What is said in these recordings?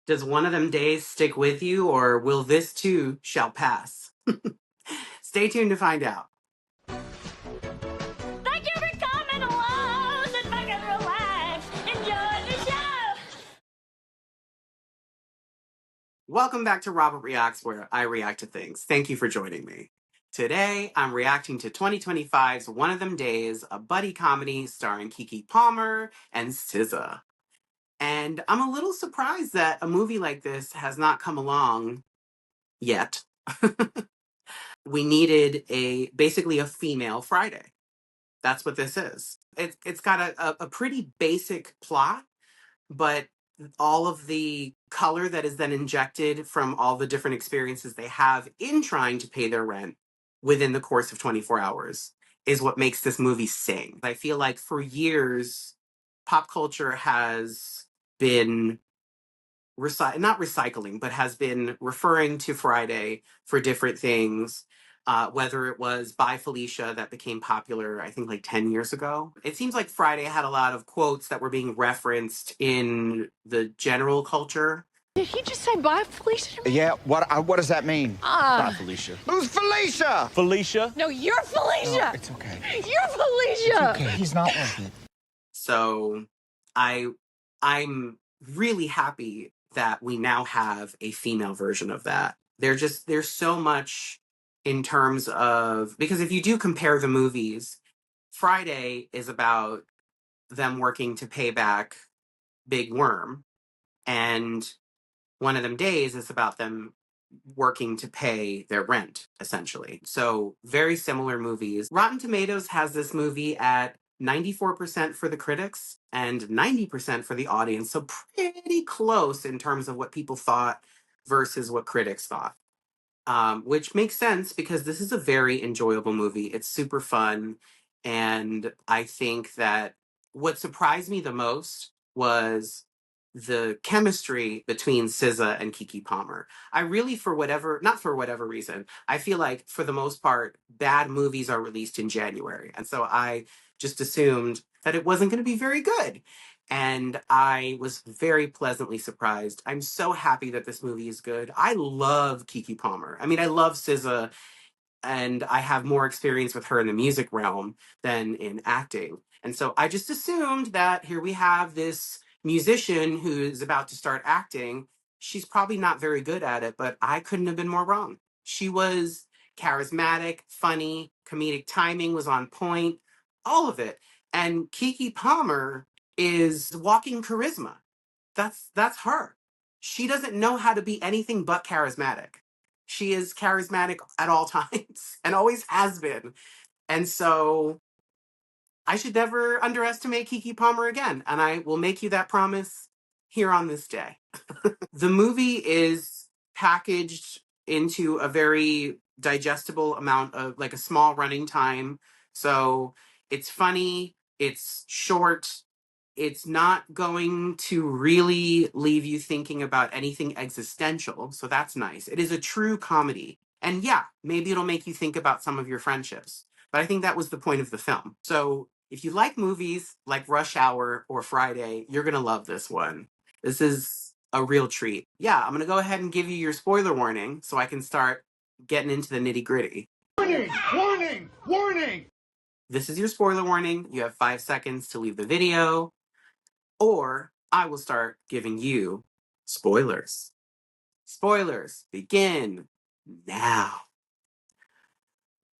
Does one of them days stick with you, or will this too shall pass? Stay tuned to find out. Thank you for coming along. Sit back and relax. Enjoy the show. Welcome back to Robert Reacts, where I react to things. Thank you for joining me. Today, I'm reacting to 2025's One of Them Days, a buddy comedy starring Keke Palmer and SZA. And I'm a little surprised that a movie like this has not come along yet. We needed basically a female Friday. That's what this is. It's got a pretty basic plot, but all of the color that is then injected from all the different experiences they have in trying to pay their rent within the course of 24 hours is what makes this movie sing. I feel like for years, pop culture has been not recycling, but has been referring to Friday for different things. Whether it was By Felicia that became popular, I think like 10 years ago. It seems like Friday had a lot of quotes that were being referenced in the general culture. Did he just say bye, Felicia? Yeah, what does that mean? Bye, Felicia. Who's Felicia? Felicia? No, you're Felicia. No, it's okay. You're Felicia. Okay, he's not worth it. So I'm really happy that we now have a female version of that. There's so much in terms of, because if you do compare the movies, Friday is about them working to pay back Big Worm, and One of Them Days is about them working to pay their rent, essentially. So very similar movies. Rotten Tomatoes has this movie at 94% for the critics and 90% for the audience. So pretty close in terms of what people thought versus what critics thought. Which makes sense because this is a very enjoyable movie. It's super fun. And I think that what surprised me the most was the chemistry between SZA and Keke Palmer. I really, not for whatever reason, I feel like for the most part, bad movies are released in January. And so I just assumed that it wasn't going to be very good. And I was very pleasantly surprised. I'm so happy that this movie is good. I love Keke Palmer. I mean, I love SZA, and I have more experience with her in the music realm than in acting. And so I just assumed that here we have this musician who's about to start acting. She's probably not very good at it, but I couldn't have been more wrong. She was charismatic, funny, comedic timing was on point, all of it. And Keke Palmer is walking charisma. That's her. She doesn't know how to be anything but charismatic. She is charismatic at all times and always has been. And so I should never underestimate Keke Palmer again. And I will make you that promise here on this day. The movie is packaged into a very digestible amount of, like, a small running time. So it's funny, it's short, it's not going to really leave you thinking about anything existential. So that's nice. It is a true comedy. And yeah, maybe it'll make you think about some of your friendships. But I think that was the point of the film. So if you like movies like Rush Hour or Friday, you're going to love this one. This is a real treat. Yeah, I'm going to go ahead and give you your spoiler warning so I can start getting into the nitty gritty. Warning! Warning! Warning! This is your spoiler warning. You have 5 seconds to leave the video, or I will start giving you spoilers. Spoilers begin now.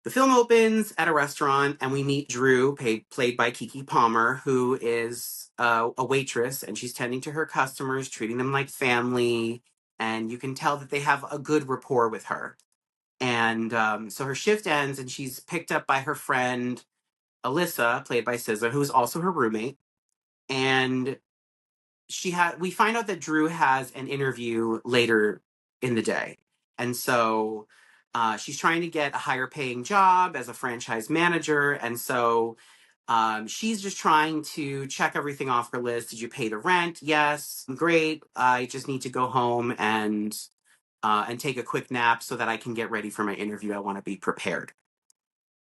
The film opens at a restaurant, and we meet Dreux, played by Keke Palmer, who is a waitress, and she's tending to her customers, treating them like family, and you can tell that they have a good rapport with her. And so her shift ends, and she's picked up by her friend Alyssa, played by SZA, who's also her roommate. And we find out that Dreux has an interview later in the day. And so she's trying to get a higher paying job as a franchise manager. And so she's just trying to check everything off her list. Did you pay the rent? Yes. Great. I just need to go home and take a quick nap so that I can get ready for my interview. I want to be prepared.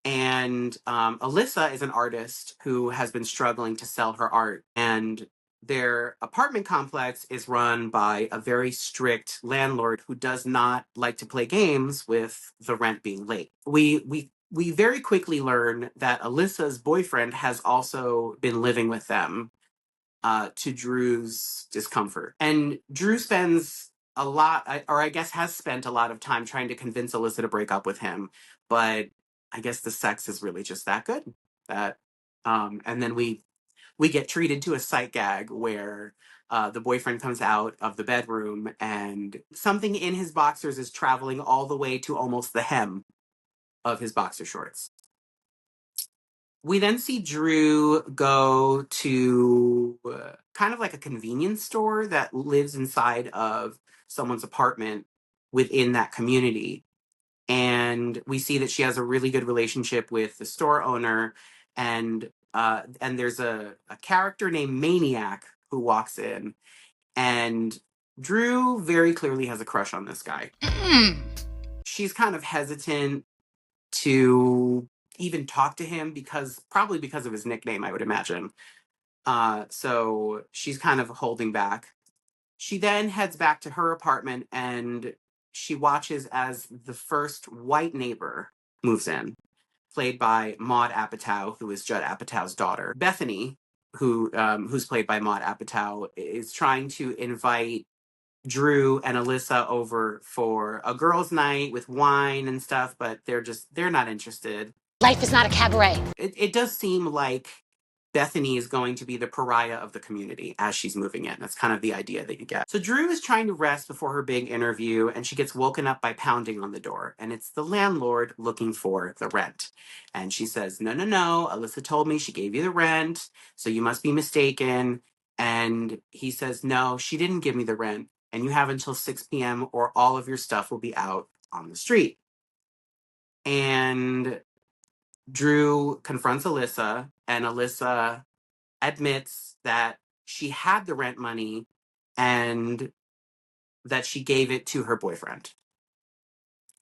And Alyssa is an artist who has been struggling to sell her art. And their apartment complex is run by a very strict landlord who does not like to play games with the rent being late. We very quickly learn that Alyssa's boyfriend has also been living with them, to Drew's discomfort. And Drew spends a lot, or I guess has spent a lot of time trying to convince Alyssa to break up with him. But I guess the sex is really just that good. That, and then we get treated to a sight gag where the boyfriend comes out of the bedroom and something in his boxers is traveling all the way to almost the hem of his boxer shorts. We then see Drew go to kind of like a convenience store that lives inside of someone's apartment within that community. And we see that she has a really good relationship with the store owner. And there's a character named Maniac who walks in. And Drew very clearly has a crush on this guy. She's kind of hesitant to even talk to him probably because of his nickname, I would imagine. So she's kind of holding back. She then heads back to her apartment and she watches as the first white neighbor moves in, played by Maud Apatow, who is Judd Apatow's daughter. Bethany, who's played by Maud Apatow, is trying to invite Drew and Alyssa over for a girls' night with wine and stuff, but they're not interested. Life is not a cabaret. It does seem like Bethany is going to be the pariah of the community as she's moving in. That's kind of the idea that you get. So Drew is trying to rest before her big interview, and she gets woken up by pounding on the door, and it's the landlord looking for the rent. And she says, no, no, no, Alyssa told me she gave you the rent, so you must be mistaken. And he says, no, she didn't give me the rent, and you have until 6 p.m. or all of your stuff will be out on the street. And Drew confronts Alyssa, and Alyssa admits that she had the rent money and that she gave it to her boyfriend.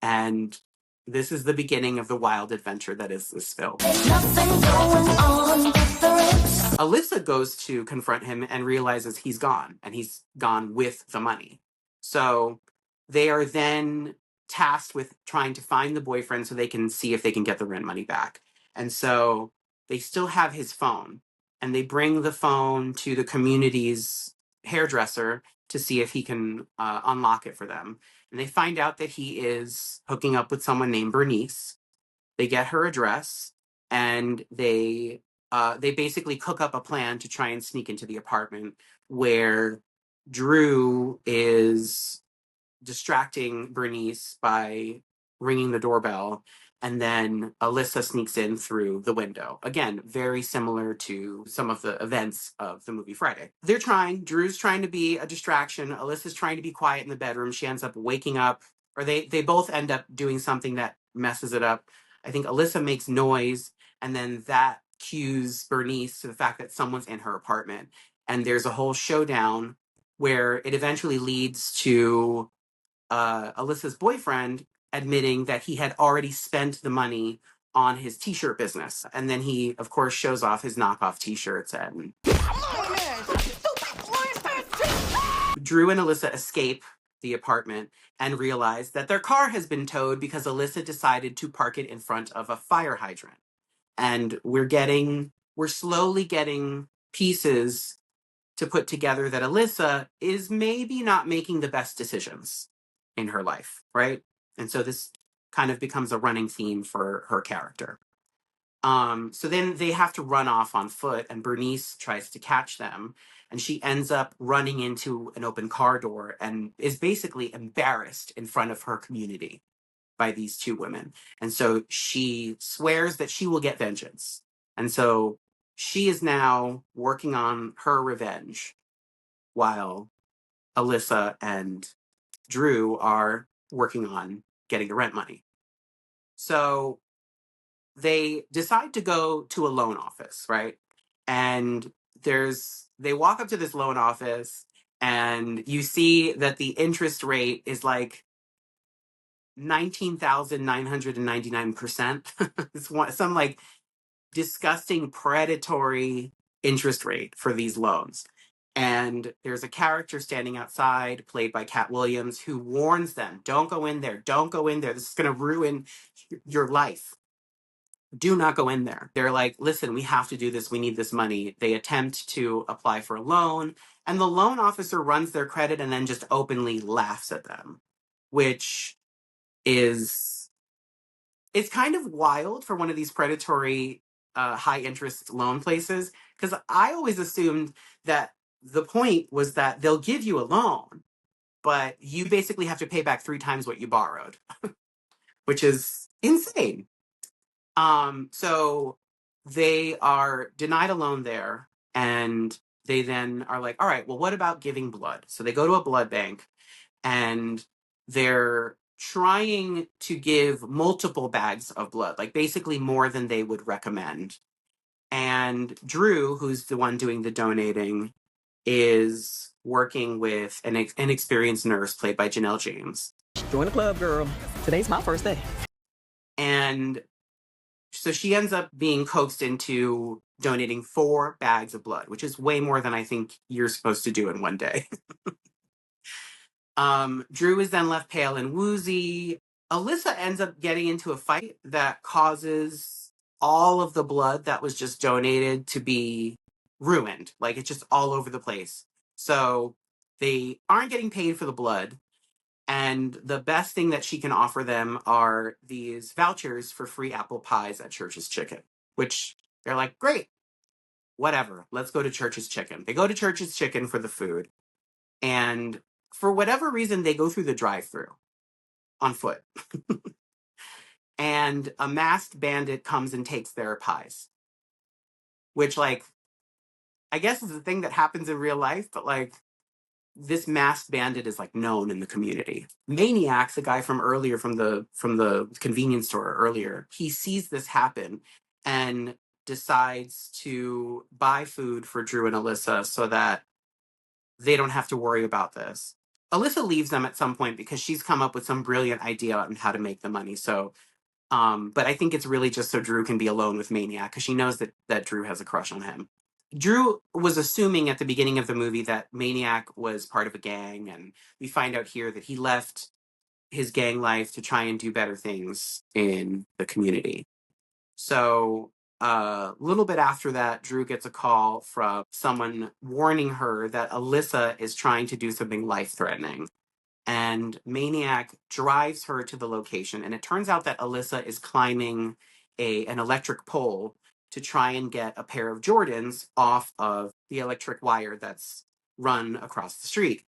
And this is the beginning of the wild adventure that is this film. Alyssa goes to confront him and realizes he's gone, and he's gone with the money. So they are then tasked with trying to find the boyfriend so they can see if they can get the rent money back. And so they still have his phone, and they bring the phone to the community's hairdresser to see if he can unlock it for them. And they find out that he is hooking up with someone named Bernice. They get her address, and they basically cook up a plan to try and sneak into the apartment where Drew is distracting Bernice by ringing the doorbell, and then Alyssa sneaks in through the window. Again, very similar to some of the events of the movie Friday. Drew's trying to be a distraction. Alyssa's trying to be quiet in the bedroom. She ends up waking up, or they both end up doing something that messes it up. I think Alyssa makes noise, and then that cues Bernice to the fact that someone's in her apartment. And there's a whole showdown where it eventually leads to Alyssa's boyfriend admitting that he had already spent the money on his t-shirt business. And then he, of course, shows off his knockoff t-shirts. And Drew and Alyssa escape the apartment and realize that their car has been towed because Alyssa decided to park it in front of a fire hydrant. And we're slowly getting pieces to put together that Alyssa is maybe not making the best decisions in her life, right? And so this kind of becomes a running theme for her character. So then they have to run off on foot, and Bernice tries to catch them, and she ends up running into an open car door and is basically embarrassed in front of her community by these two women. And so she swears that she will get vengeance. And so she is now working on her revenge while Alyssa and Drew are working on getting the rent money. So they decide to go to a loan office, right? And they walk up to this loan office, and you see that the interest rate is like 19,999%. It's some like disgusting predatory interest rate for these loans. And there's a character standing outside, played by Cat Williams, who warns them, don't go in there, don't go in there. This is going to ruin your life. Do not go in there. They're like, listen, we have to do this. We need this money. They attempt to apply for a loan, and the loan officer runs their credit and then just openly laughs at them, which is, it's kind of wild for one of these predatory high interest loan places, because I always assumed that the point was that they'll give you a loan, but you basically have to pay back 3 times what you borrowed, which is insane. So they are denied a loan there, and they then are like, all right, well, what about giving blood? So they go to a blood bank, and they're trying to give multiple bags of blood, like basically more than they would recommend. And Dreux, who's the one doing the donating, is working with an experienced nurse played by Janelle James. Join the club, girl. Today's my first day. And so she ends up being coaxed into donating 4 bags of blood, which is way more than I think you're supposed to do in one day. Dreux is then left pale and woozy. Alyssa ends up getting into a fight that causes all of the blood that was just donated to be ruined. Like, it's just all over the place. So they aren't getting paid for the blood. And the best thing that she can offer them are these vouchers for free apple pies at Church's Chicken, which they're like, great, whatever, let's go to Church's Chicken. They go to Church's Chicken for the food. And for whatever reason, they go through the drive-thru on foot. And a masked bandit comes and takes their pies, which, like, I guess is a thing that happens in real life, but like, this masked bandit is like known in the community. Maniac's a guy from earlier, from the convenience store earlier. He sees this happen and decides to buy food for Dreux and Alyssa so that they don't have to worry about this. Alyssa leaves them at some point because she's come up with some brilliant idea on how to make the money. So, but I think it's really just so Dreux can be alone with Maniac, because she knows that Dreux has a crush on him. Dreux was assuming at the beginning of the movie that Maniac was part of a gang, and we find out here that he left his gang life to try and do better things in the community. So a little bit after that, Dreux gets a call from someone warning her that Alyssa is trying to do something life-threatening. And Maniac drives her to the location, and it turns out that Alyssa is climbing an electric pole to try and get a pair of Jordans off of the electric wire that's run across the street.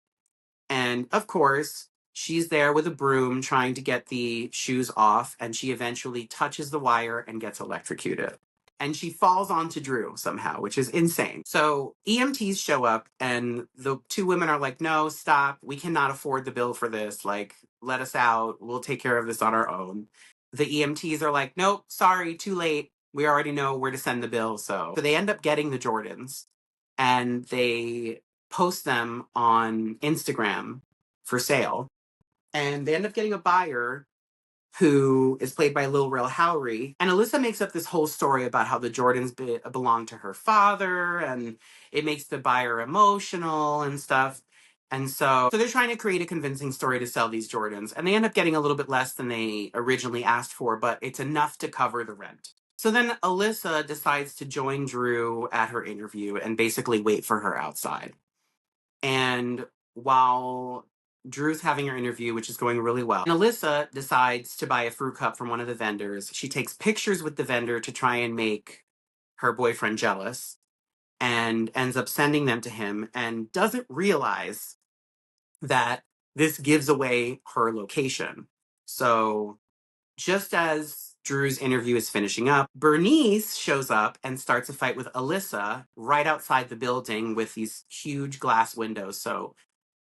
And of course, she's there with a broom trying to get the shoes off, and she eventually touches the wire and gets electrocuted. And she falls onto Dreux somehow, which is insane. So EMTs show up, and the 2 women are like, no, stop. We cannot afford the bill for this. Like, let us out. We'll take care of this on our own. The EMTs are like, nope, sorry, too late. We already know where to send the bill. So they end up getting the Jordans, and they post them on Instagram for sale. And they end up getting a buyer who is played by Lil Rel Howery. And Alyssa makes up this whole story about how the Jordans belong to her father, and it makes the buyer emotional and stuff. And so they're trying to create a convincing story to sell these Jordans, and they end up getting a little bit less than they originally asked for, but it's enough to cover the rent. So then Alyssa decides to join Dreux at her interview and basically wait for her outside. And while Drew's having her interview, which is going really well, and Alyssa decides to buy a fruit cup from one of the vendors. She takes pictures with the vendor to try and make her boyfriend jealous, and ends up sending them to him, and doesn't realize that this gives away her location. So just as Drew's interview is finishing up, Bernice shows up and starts a fight with Alyssa right outside the building with these huge glass windows. So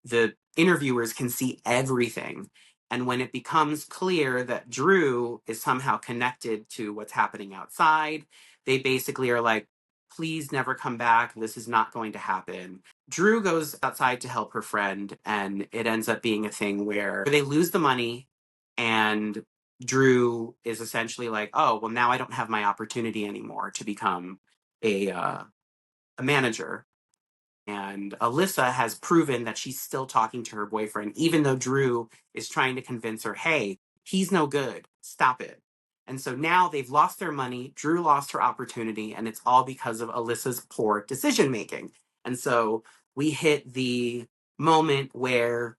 the interviewers can see everything. And when it becomes clear that Dreux is somehow connected to what's happening outside, they basically are like, please never come back. This is not going to happen. Dreux goes outside to help her friend, and it ends up being a thing where they lose the money, and Dreux is essentially like, oh, well, now I don't have my opportunity anymore to become a manager. And Alyssa has proven that she's still talking to her boyfriend, even though Dreux is trying to convince her, hey, he's no good. Stop it. And so now they've lost their money. Dreux lost her opportunity, and it's all because of Alyssa's poor decision making. And so we hit the moment where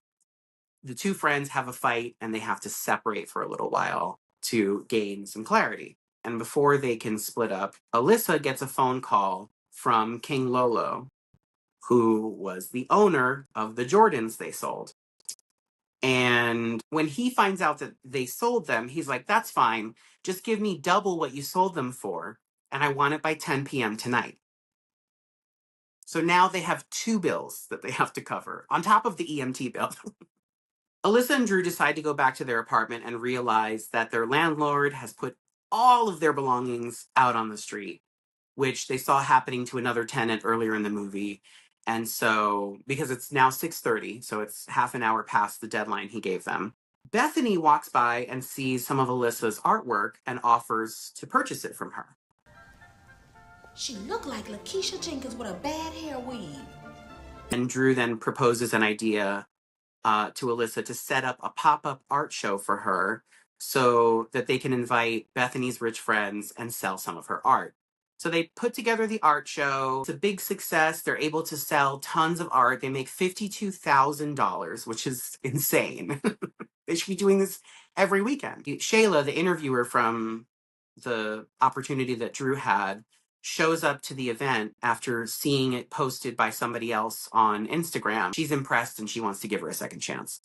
the two friends have a fight and they have to separate for a little while to gain some clarity. And before they can split up, Alyssa gets a phone call from King Lolo, who was the owner of the Jordans they sold. And when he finds out that they sold them, he's like, that's fine. Just give me double what you sold them for, and I want it by 10 p.m. tonight. So now they have two bills that they have to cover on top of the EMT bill. Alyssa and Dreux decide to go back to their apartment and realize that their landlord has put all of their belongings out on the street, which they saw happening to another tenant earlier in the movie. And so, because it's now 6:30, so it's half an hour past the deadline he gave them, Bethany walks by and sees some of Alyssa's artwork and offers to purchase it from her. She looked like Lakeisha Jenkins with a bad hair weave. And Dreux then proposes an idea to Alyssa to set up a pop-up art show for her so that they can invite Bethany's rich friends and sell some of her art. So they put together the art show. It's a big success. They're able to sell tons of art. They make $52,000, which is insane. They should be doing this every weekend. Shayla, the interviewer from the opportunity that Dreux had, shows up to the event after seeing it posted by somebody else on Instagram. She's impressed and she wants to give her a second chance.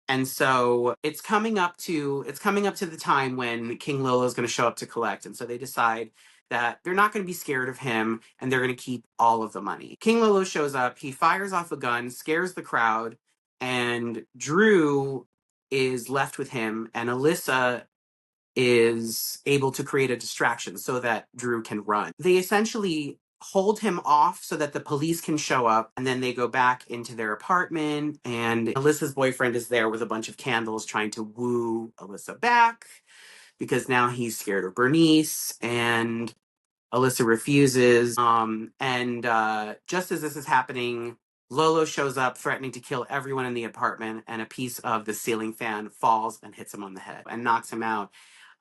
And so it's coming up to the time when King Lolo is going to show up to collect. And so they decide that they're not going to be scared of him and they're going to keep all of the money. King Lolo shows up, he fires off a gun, scares the crowd, and Dreux is left with him, and Alyssa is able to create a distraction so that Dreux can run. They essentially hold him off so that the police can show up, and then they go back into their apartment, and Alyssa's boyfriend is there with a bunch of candles trying to woo Alyssa back because now he's scared of Bernice, and Alyssa refuses. Just as this is happening, Lolo shows up threatening to kill everyone in the apartment, and a piece of the ceiling fan falls and hits him on the head and knocks him out.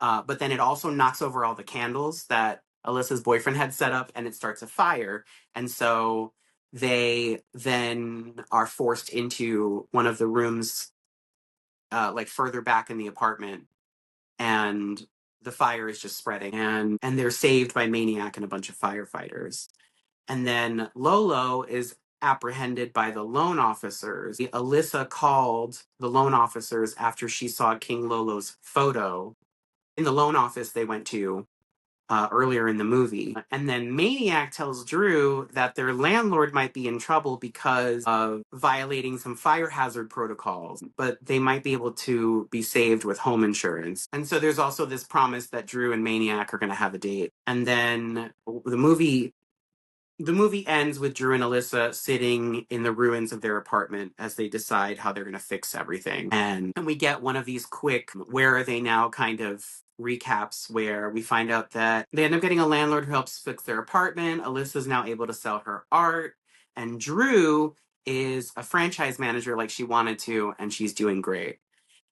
But then it also knocks over all the candles that Alyssa's boyfriend had set up, and it starts a fire. And so they then are forced into one of the rooms, like further back in the apartment, and the fire is just spreading. And they're saved by Maniac and a bunch of firefighters. And then Lolo is apprehended by the loan officers. Alyssa called the loan officers after she saw King Lolo's photo in the loan office they went to earlier in the movie. And then Maniac tells Dreux that their landlord might be in trouble because of violating some fire hazard protocols, but they might be able to be saved with home insurance. And so there's also this promise that Dreux and Maniac are going to have a date. And then the movie ends with Dreux and Alyssa sitting in the ruins of their apartment as they decide how they're going to fix everything. And we get one of these quick "where are they now" kind of recaps where we find out that they end up getting a landlord who helps fix their apartment. Alyssa's now able to sell her art, and Dreux is a franchise manager like she wanted to, and she's doing great.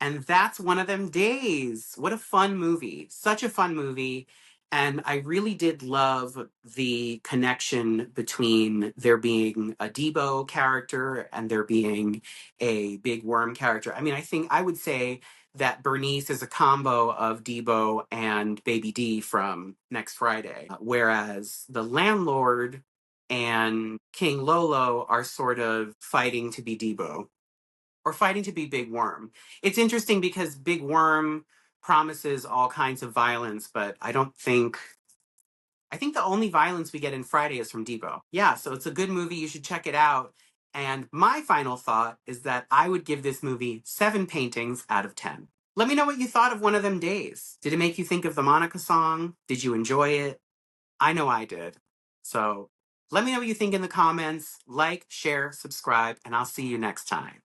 And that's one of them days. What a fun movie. Such a fun movie. And I really did love the connection between there being a Debo character and there being a Big Worm character. I mean, I would say that Bernice is a combo of Debo and Baby D from Next Friday, whereas the landlord and King Lolo are sort of fighting to be Debo or fighting to be Big Worm. It's interesting because Big Worm promises all kinds of violence, but I think the only violence we get in Friday is from Debo. Yeah, so it's a good movie. You should check it out. And my final thought is that I would give this movie 7 paintings out of 10. Let me know what you thought of One of Them Days. Did it make you think of the Monica song? Did you enjoy it? I know I did. So let me know what you think in the comments. Like, share, subscribe, and I'll see you next time.